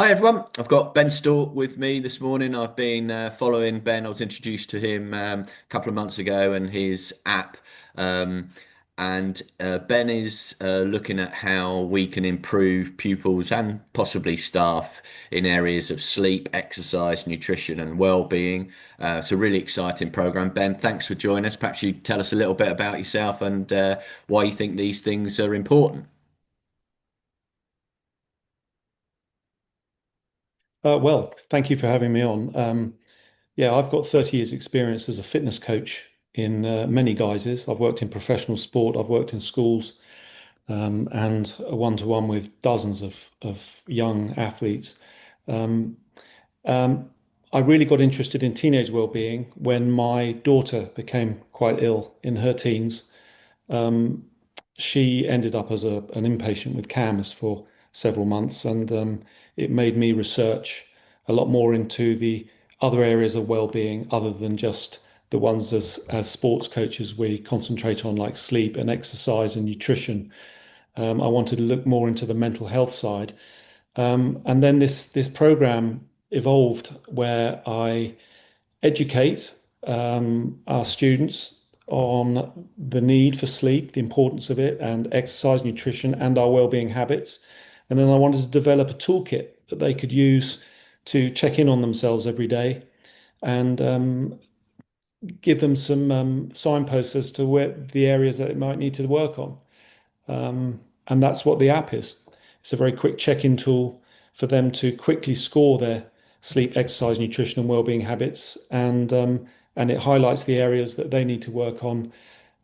Hi everyone, I've got Ben Stork with me this morning. I've been following Ben. I was introduced to him a couple of months ago and his app. Um, and Ben is looking at how we can improve pupils and possibly staff in areas of sleep, exercise, nutrition, and well-being. It's a really exciting program. Ben, thanks for joining us. Perhaps you tell us a little bit about yourself and why you think these things are important. Well, thank you for having me on. Yeah, I've got 30 years experience as a fitness coach in many guises. I've worked in professional sport, I've worked in schools, and a one-to-one with dozens of young athletes. Um, um, I really got interested in teenage well-being when my daughter became quite ill in her teens. Um, she ended up as an inpatient with CAMS for several months, and it made me research a lot more into the other areas of well-being other than just the ones as sports coaches we concentrate on, like sleep and exercise and nutrition. I wanted to look more into the mental health side, and then this program evolved where I educate our students on the need for sleep, the importance of it, and exercise, nutrition, and our well-being habits. And then I wanted to develop a toolkit that they could use to check in on themselves every day and give them some signposts as to where the areas that it might need to work on. And that's what the app is. It's a very quick check-in tool for them to quickly score their sleep, exercise, nutrition, and well-being habits, and it highlights the areas that they need to work on,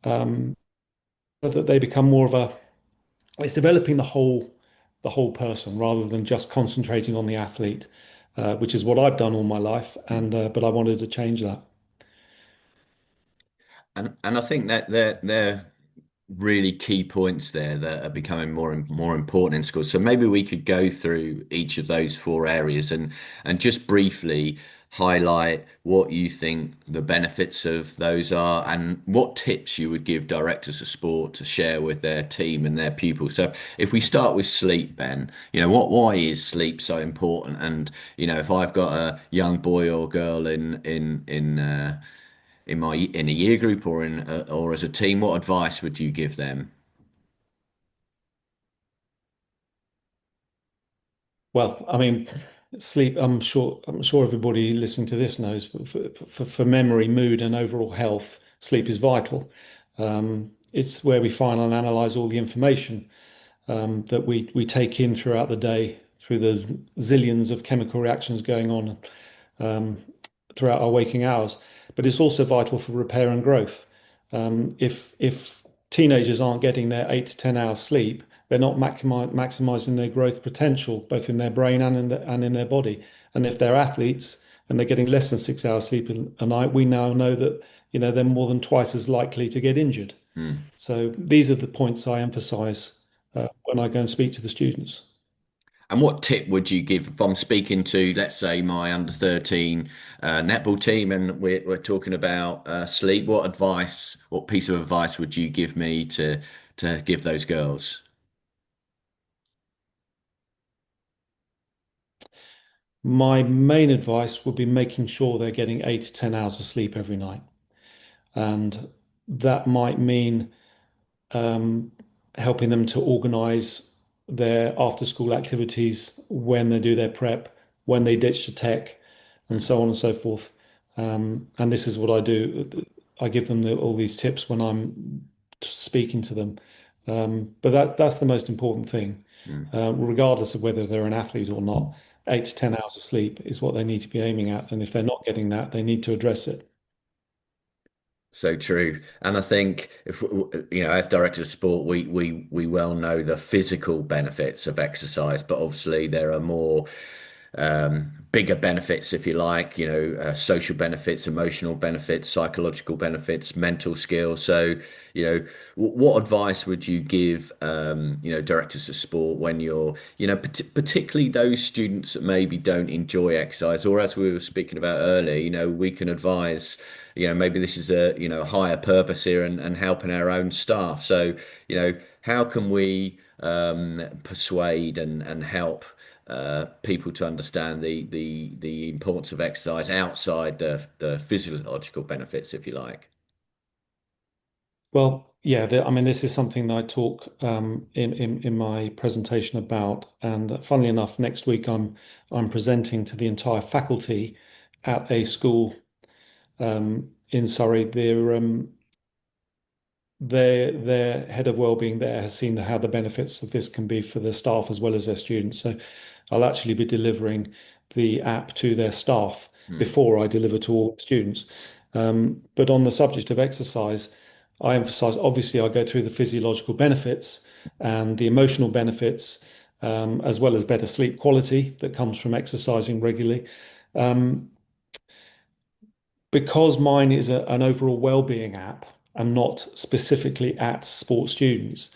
so that they become more of a. It's developing the whole person rather than just concentrating on the athlete, which is what I've done all my life, and but I wanted to change that. And I think that they're really key points there that are becoming more and more important in schools. So maybe we could go through each of those four areas and just briefly highlight what you think the benefits of those are and what tips you would give directors of sport to share with their team and their pupils. So if we start with sleep, Ben, why is sleep so important? And if I've got a young boy or girl in a year group or or as a team, what advice would you give them? Well, I mean, sleep, I'm sure everybody listening to this knows, but for memory, mood, and overall health, sleep is vital. It's where we find and analyze all the information that we take in throughout the day through the zillions of chemical reactions going on um, throughout our waking hours. But it's also vital for repair and growth. If teenagers aren't getting their 8 to 10 hours sleep, they're not maximizing their growth potential, both in their brain and in their body. And if they're athletes and they're getting less than 6 hours sleep a night, we now know that they're more than twice as likely to get injured. Hmm. So these are the points I emphasize when I go and speak to the students. And what tip would you give if I'm speaking to, let's say, my under 13 netball team and we're talking about sleep? What piece of advice would you give me to give those girls? My main advice would be making sure they're getting 8 to 10 hours of sleep every night. And that might mean um, helping them to organize their after school activities, when they do their prep, when they ditch the tech, and so on and so forth. And this is what I do. I give them all these tips when I'm speaking to them. But that's the most important thing, Hmm. regardless of whether they're an athlete or not. 8 to 10 hours of sleep is what they need to be aiming at. And if they're not getting that, they need to address it. So true. And I think if as directors of sport, we well know the physical benefits of exercise, but obviously there are more bigger benefits, if you like, social benefits, emotional benefits, psychological benefits, mental skills. So, what advice would you give, directors of sport when you're, particularly those students that maybe don't enjoy exercise, or as we were speaking about earlier, we can advise, maybe this is a higher purpose here and helping our own staff. So, how can we persuade and help? people to understand the importance of exercise outside the physiological benefits, if you like. Well, yeah, I mean, this is something that I talk in my presentation about, and funnily enough, next week I'm presenting to the entire faculty at a school in Surrey. Their head of wellbeing there has seen how the benefits of this can be for their staff as well as their students. So I'll actually be delivering the app to their staff Hmm, before I deliver to all students. But on the subject of exercise, I emphasize obviously I go through the physiological benefits and the emotional benefits, as well as better sleep quality that comes from exercising regularly. Um, because mine is an overall well-being app and not specifically at sports students,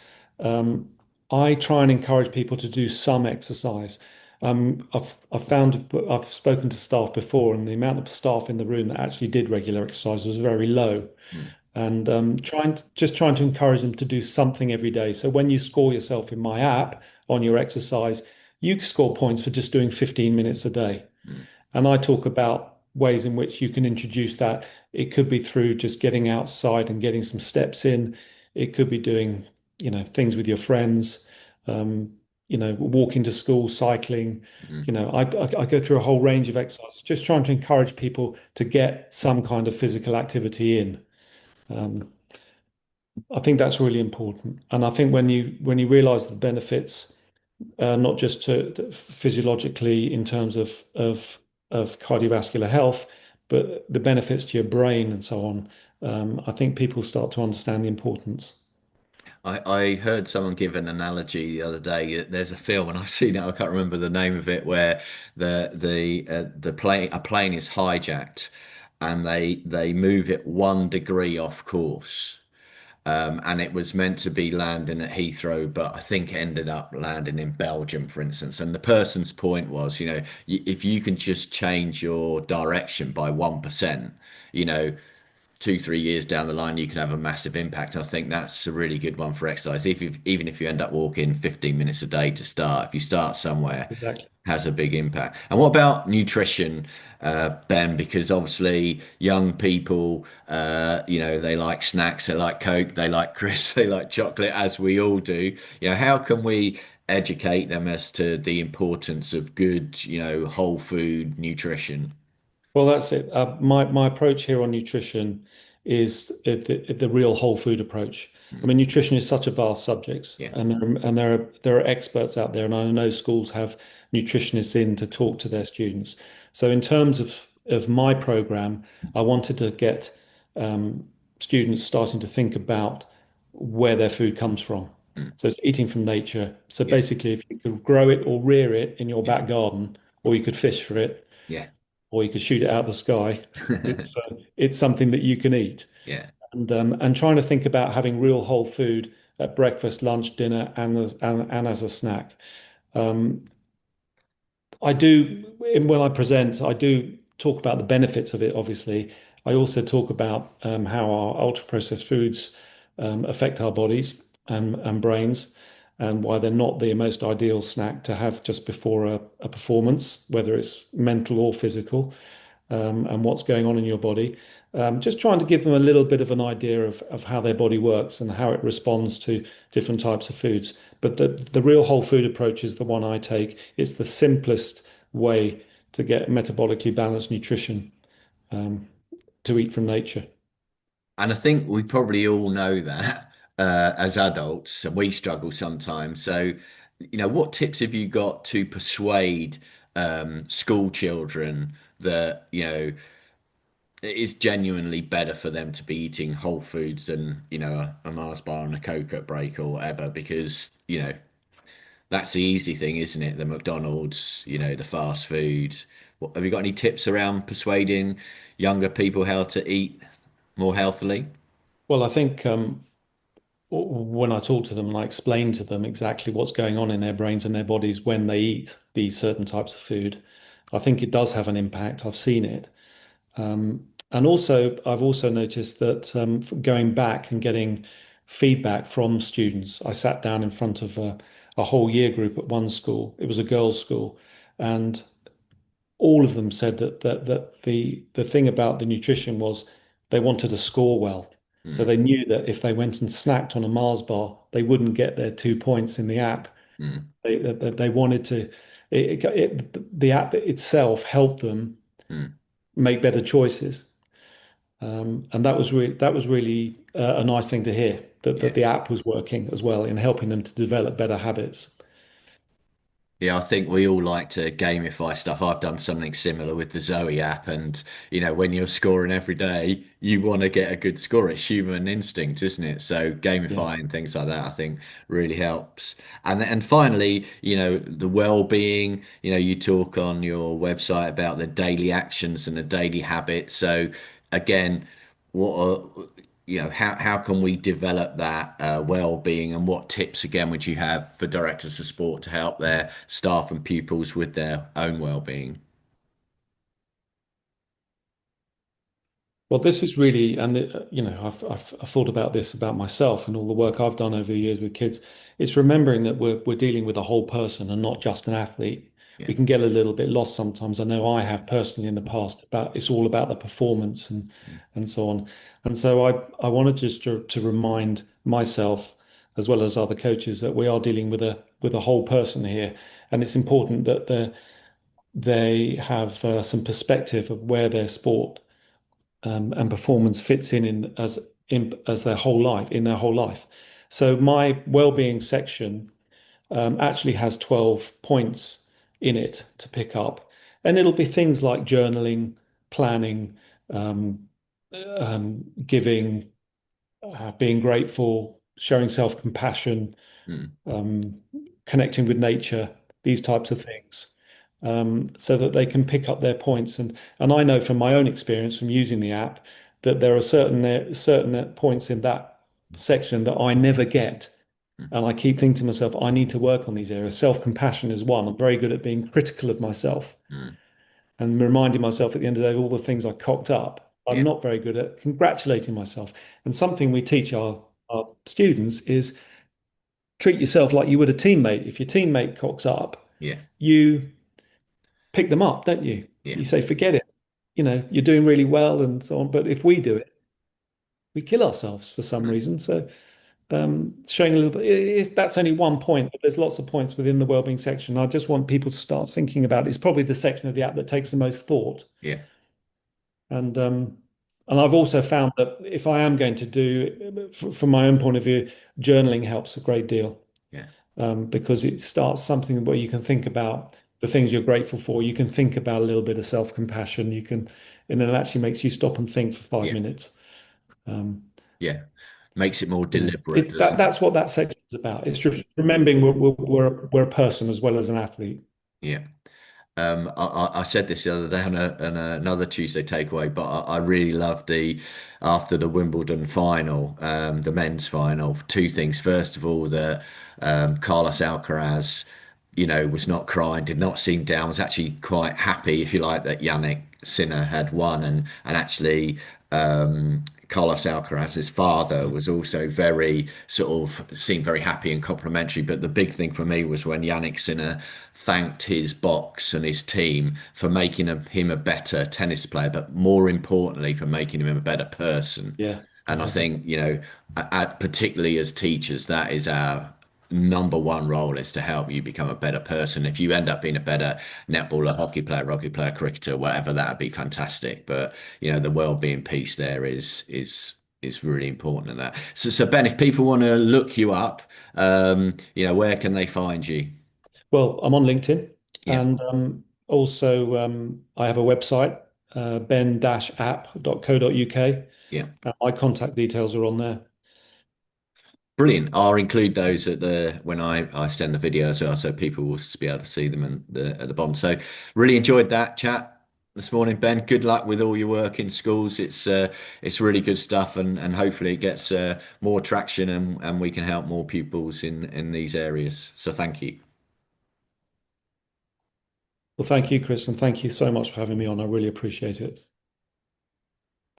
I try and encourage people to do some exercise. I've found I've spoken to staff before, and the amount of staff in the room that actually did regular exercise was very low. hmm, And trying to encourage them to do something every day. So when you score yourself in my app on your exercise, you score points for just doing 15 minutes a day. hmm, And I talk about ways in which you can introduce that. It could be through just getting outside and getting some steps in. It could be doing, things with your friends, um, walking to school, cycling. hmm. I go through a whole range of exercises, just trying to encourage people to get some kind of physical activity in. Um, I think that's really important. And I think when you realize the benefits, not just physiologically in terms of cardiovascular health, but the benefits to your brain and so on. I think people start to understand the importance. I heard someone give an analogy the other day. There's a film, and I've seen it. I can't remember the name of it, where the plane a plane is hijacked, and they move it 1 degree off course. And it was meant to be landing at Heathrow, but I think it ended up landing in Belgium, for instance. And the person's point was, if you can just change your direction by 1%, you know, 2, 3 years down the line, you can have a massive impact. I think that's a really good one for exercise. Even if you end up walking 15 minutes a day to start, if you start somewhere, Exactly. has a big impact. And what about nutrition, Ben? Because obviously young people, they like snacks, they like Coke, they like crisps, they like chocolate, as we all do. How can we educate them as to the importance of good, whole food nutrition? Well, that's it. My approach here on nutrition is the real whole food approach. I Mm, mean, nutrition is such a vast subject, yeah. and there are experts out there, and I know schools have nutritionists in to talk to their students. So, in terms of my program, I wanted to get students starting to think about where their food comes from. Mm, So it's eating from nature. So yeah. basically, if you could grow it or rear it in your Yeah. back garden, or you could fish for it, Yeah. or you could shoot it out of the sky. It's something that you can eat, Yeah. and trying to think about having real whole food at breakfast, lunch, dinner, and as a snack. Um, I do, when I present, I do talk about the benefits of it, obviously. I also talk about how our ultra processed foods affect our bodies and brains, and why they're not the most ideal snack to have just before a performance, whether it's mental or physical, and what's going on in your body. Just trying to give them a little bit of an idea of how their body works and how it responds to different types of foods. But the real whole food approach is the one I take. It's the simplest way to get metabolically balanced nutrition, um, to eat from nature. And I think we probably all know that as adults, and we struggle sometimes. So, what tips have you got to persuade school children that, it is genuinely better for them to be eating whole foods than, a Mars bar and a Coke at break or whatever? Because, that's the easy thing, isn't it? The McDonald's, the fast food. Have you got any tips around persuading younger people how to eat more healthily? Well, I think when I talk to them and I explain to them exactly what's going on in their brains and their bodies when they eat these certain types of food, I think it does have an impact. I've seen it. And also, I've also noticed that going back and getting feedback from students, I sat down in front of a whole year group at one school. It was a girls' school, and all of them said that the thing about the nutrition was they wanted to score well. So mm, they knew that if they went and snacked on a Mars bar, they wouldn't get their 2 points in the app. mm, They wanted to. The app itself helped them mm. make better choices. And that was really a nice thing to hear that Yeah. the app was working as well in helping them to develop better habits. Yeah, I think we all like to gamify stuff. I've done something similar with the Zoe app, and when you're scoring every day, you want to get a good score. It's human instinct, isn't it? So Yeah. gamifying things like that, I think, really helps. And finally, the well-being. You talk on your website about the daily actions and the daily habits. So again, what are how can we develop that well-being, and what tips again would you have for directors of sport to help their staff and pupils with their own well-being? Well, this is really, and I've thought about this about myself and all the work I've done over the years with kids. It's remembering that we're dealing with a whole person and not just an athlete. Yeah. We can get a little bit lost sometimes. I know I have personally in the past, about it's all about the performance Mm, and so on. And so I wanted just to remind myself as well as other coaches that we are dealing with a whole person here, and it's important that they have some perspective of where their sport and performance fits in as their whole life in their whole life. So my well-being section actually has 12 points in it to pick up, and it'll be things like journaling, planning, um, giving, being grateful, showing self-compassion, mm, um, connecting with nature, these types of things, so that they can pick up their points. And I know from my own experience from using the app that there are certain points in that section that I never get. mm, And I keep thinking to myself, I need to work on these areas. Self-compassion is one. I'm very good at being critical of myself mm. and reminding myself at the end of the day of all the things I cocked up. I'm Yeah, not very good at congratulating myself. And something we teach our students is treat yourself like you would a teammate. If your teammate cocks up, yeah, you pick them up, don't you? yeah, You say, forget it. You're doing really well and so on. But if we do it, we kill ourselves for some mm, reason. So showing a little bit, that's only one point, but there's lots of points within the wellbeing section. I just want people to start thinking about it. It's probably the section of the app that takes the most thought. yeah, And um, and I've also found that if I am going to do, from my own point of view, journaling helps a great deal. yeah, Because it starts something where you can think about the things you're grateful for. You can think about a little bit of self-compassion. And it actually makes you stop and think for five yeah, minutes. Um, yeah. Makes it more yeah, deliberate, doesn't it? that's what that section is about. It's just remembering we're a person as well as an athlete. Yeah. I said this the other day on another Tuesday takeaway, but I really loved after the Wimbledon final, the men's final. Two things. First of all, that Carlos Alcaraz, was not crying, did not seem down, was actually quite happy, if you like, that Yannick Sinner had won, and actually. Carlos Alcaraz's father Yeah, was also very sort of seemed very happy and complimentary. But the big thing for me was when Yannick Sinner thanked his box and his team for making him a better tennis player, but more importantly for making him a better person. yeah, And I yeah, think, particularly as teachers, that is our number one role, is to help you become a better person. If you end up being a better netballer, hockey player, rugby player, cricketer, whatever, that would be fantastic. But the well-being piece there is really important in that. So Ben, if people want to look you up, where can they find you? Well, I'm on LinkedIn, Yeah, and also I have a website, ben-app.co.uk. yeah. My contact details are on there. Brilliant. I'll include those when I send the video as well, so people will be able to see them at the bottom. So really enjoyed that chat this morning, Ben. Good luck with all your work in schools. It's really good stuff, and hopefully it gets more traction, and we can help more pupils in these areas. So thank you. Well, thank you, Chris, and thank you so much for having me on. I really appreciate it.